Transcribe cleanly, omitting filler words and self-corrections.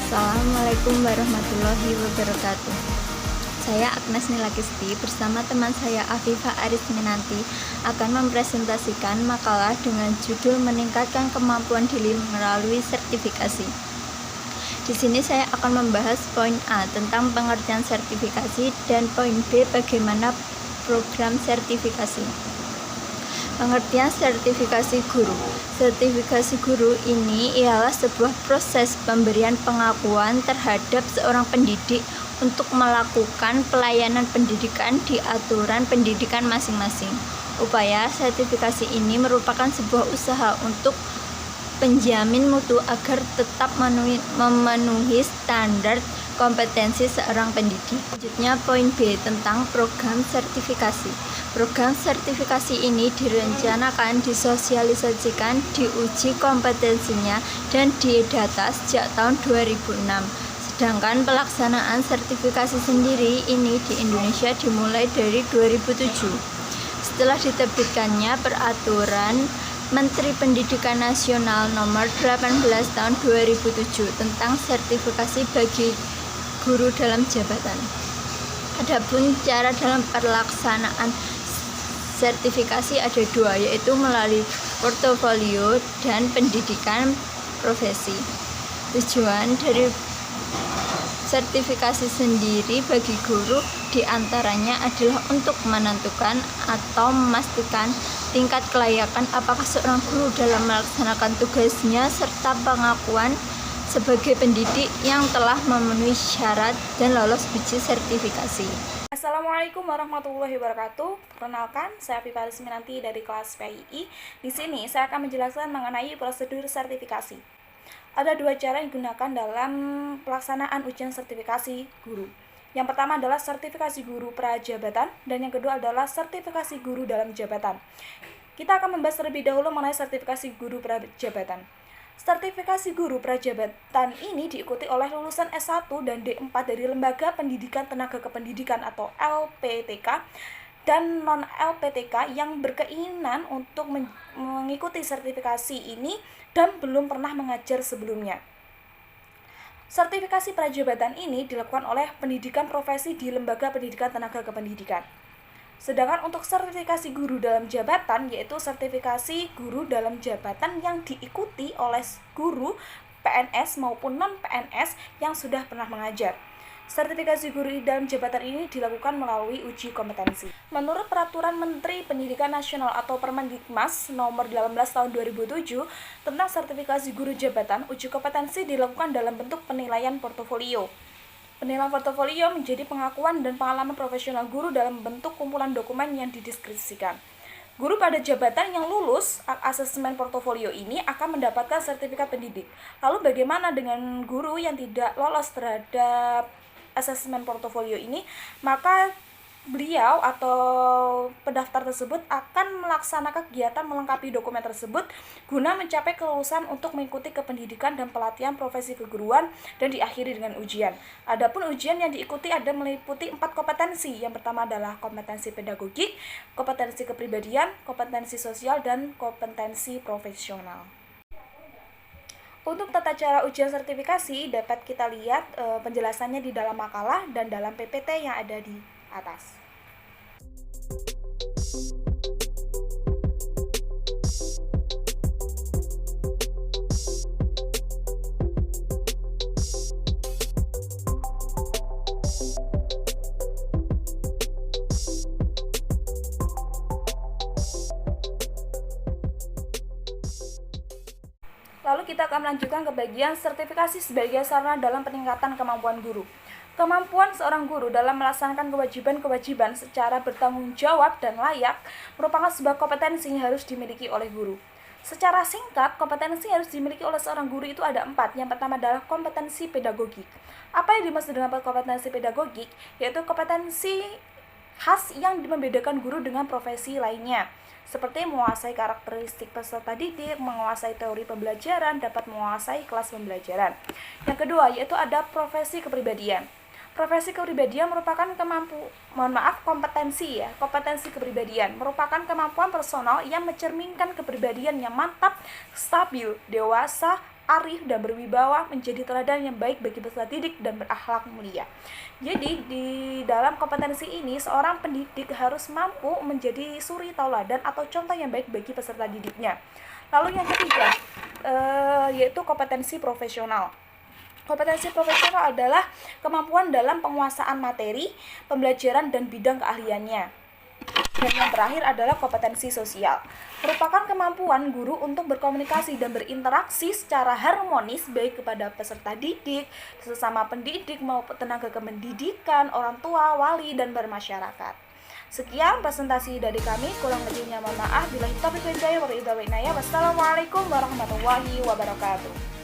Assalamualaikum warahmatullahi wabarakatuh. Saya Agnes Nilakisti bersama teman saya Afifah Arisminanti akan mempresentasikan makalah dengan judul Meningkatkan Kemampuan Diri Melalui Sertifikasi. Di sini saya akan membahas poin A tentang pengertian sertifikasi dan poin B bagaimana program sertifikasi. Pengertian sertifikasi guru. Sertifikasi guru ini ialah sebuah proses pemberian pengakuan terhadap seorang pendidik untuk melakukan pelayanan pendidikan di aturan pendidikan masing-masing. Upaya sertifikasi ini merupakan sebuah usaha untuk penjamin mutu agar tetap memenuhi standar kompetensi seorang pendidik. Selanjutnya poin B tentang program sertifikasi. Program sertifikasi ini direncanakan disosialisasikan, diuji kompetensinya dan didata sejak tahun 2006. Sedangkan pelaksanaan sertifikasi sendiri ini di Indonesia dimulai dari 2007. Setelah diterbitkannya peraturan Menteri Pendidikan Nasional Nomor 18 Tahun 2007 tentang sertifikasi bagi guru dalam jabatan. Adapun cara dalam pelaksanaan sertifikasi ada dua, yaitu melalui portofolio dan pendidikan profesi. Tujuan dari sertifikasi sendiri bagi guru diantaranya adalah untuk menentukan atau memastikan tingkat kelayakan apakah seorang guru dalam melaksanakan tugasnya serta pengakuan sebagai pendidik yang telah memenuhi syarat dan lolos uji sertifikasi. Assalamualaikum warahmatullahi wabarakatuh. Perkenalkan, saya Afifah Arisminanti dari kelas PII. Di sini saya akan menjelaskan mengenai prosedur sertifikasi. Ada dua cara yang digunakan dalam pelaksanaan ujian sertifikasi guru. Yang pertama adalah sertifikasi guru prajabatan dan yang kedua adalah sertifikasi guru dalam jabatan. Kita akan membahas terlebih dahulu mengenai sertifikasi guru prajabatan. Sertifikasi guru prajabatan ini diikuti oleh lulusan S1 dan D4 dari Lembaga Pendidikan Tenaga Kependidikan atau LPTK dan non-LPTK yang berkeinginan untuk mengikuti sertifikasi ini dan belum pernah mengajar sebelumnya. Sertifikasi prajabatan ini dilakukan oleh pendidikan profesi di Lembaga Pendidikan Tenaga Kependidikan. Sedangkan untuk sertifikasi guru dalam jabatan, yaitu sertifikasi guru dalam jabatan yang diikuti oleh guru PNS maupun non-PNS yang sudah pernah mengajar. Sertifikasi guru dalam jabatan ini dilakukan melalui uji kompetensi. Menurut Peraturan Menteri Pendidikan Nasional atau Permendikmas nomor 18 tahun 2007 tentang sertifikasi guru jabatan, uji kompetensi dilakukan dalam bentuk penilaian portofolio. Penilaian portofolio menjadi pengakuan dan pengalaman profesional guru dalam bentuk kumpulan dokumen yang dideskripsikan. Guru pada jabatan yang lulus asesmen portofolio ini akan mendapatkan sertifikat pendidik. Lalu bagaimana dengan guru yang tidak lolos terhadap asesmen portofolio ini? Maka beliau atau pendaftar tersebut akan melaksanakan kegiatan melengkapi dokumen tersebut guna mencapai kelulusan untuk mengikuti kependidikan dan pelatihan profesi keguruan dan diakhiri dengan ujian. Adapun ujian yang diikuti ada meliputi 4 kompetensi. Yang pertama adalah kompetensi pedagogik, kompetensi kepribadian, kompetensi sosial, dan kompetensi profesional. Untuk tata cara ujian sertifikasi dapat kita lihat penjelasannya di dalam makalah dan dalam PPT yang ada di atas. Lalu kita akan melanjutkan ke bagian sertifikasi sebagai sarana dalam peningkatan kemampuan guru. Kemampuan seorang guru dalam melaksanakan kewajiban-kewajiban secara bertanggung jawab dan layak merupakan sebuah kompetensi yang harus dimiliki oleh guru. Secara singkat, kompetensi yang harus dimiliki oleh seorang guru itu ada 4. Yang pertama adalah kompetensi pedagogik. Apa yang dimaksud dengan kompetensi pedagogik? Yaitu kompetensi khas yang membedakan guru dengan profesi lainnya, seperti menguasai karakteristik peserta didik, menguasai teori pembelajaran, dapat menguasai kelas pembelajaran. Yang kedua, yaitu ada profesi kepribadian. Profesi kepribadian merupakan kompetensi kepribadian merupakan kemampuan personal yang mencerminkan kepribadian yang mantap, stabil, dewasa, arif dan berwibawa, menjadi teladan yang baik bagi peserta didik dan berakhlak mulia. Jadi di dalam kompetensi ini seorang pendidik harus mampu menjadi suri tauladan atau contoh yang baik bagi peserta didiknya. Lalu yang ketiga yaitu kompetensi profesional. Kompetensi profesional adalah kemampuan dalam penguasaan materi, pembelajaran dan bidang keahliannya. Dan yang terakhir adalah kompetensi sosial, merupakan kemampuan guru untuk berkomunikasi dan berinteraksi secara harmonis baik kepada peserta didik, sesama pendidik maupun tenaga kependidikan, orang tua, wali, dan bermasyarakat. Sekian presentasi dari kami, kurang lebihnya mohon maaf. Billahi taufiq wal hidayah. Wassalamualaikum warahmatullahi wabarakatuh.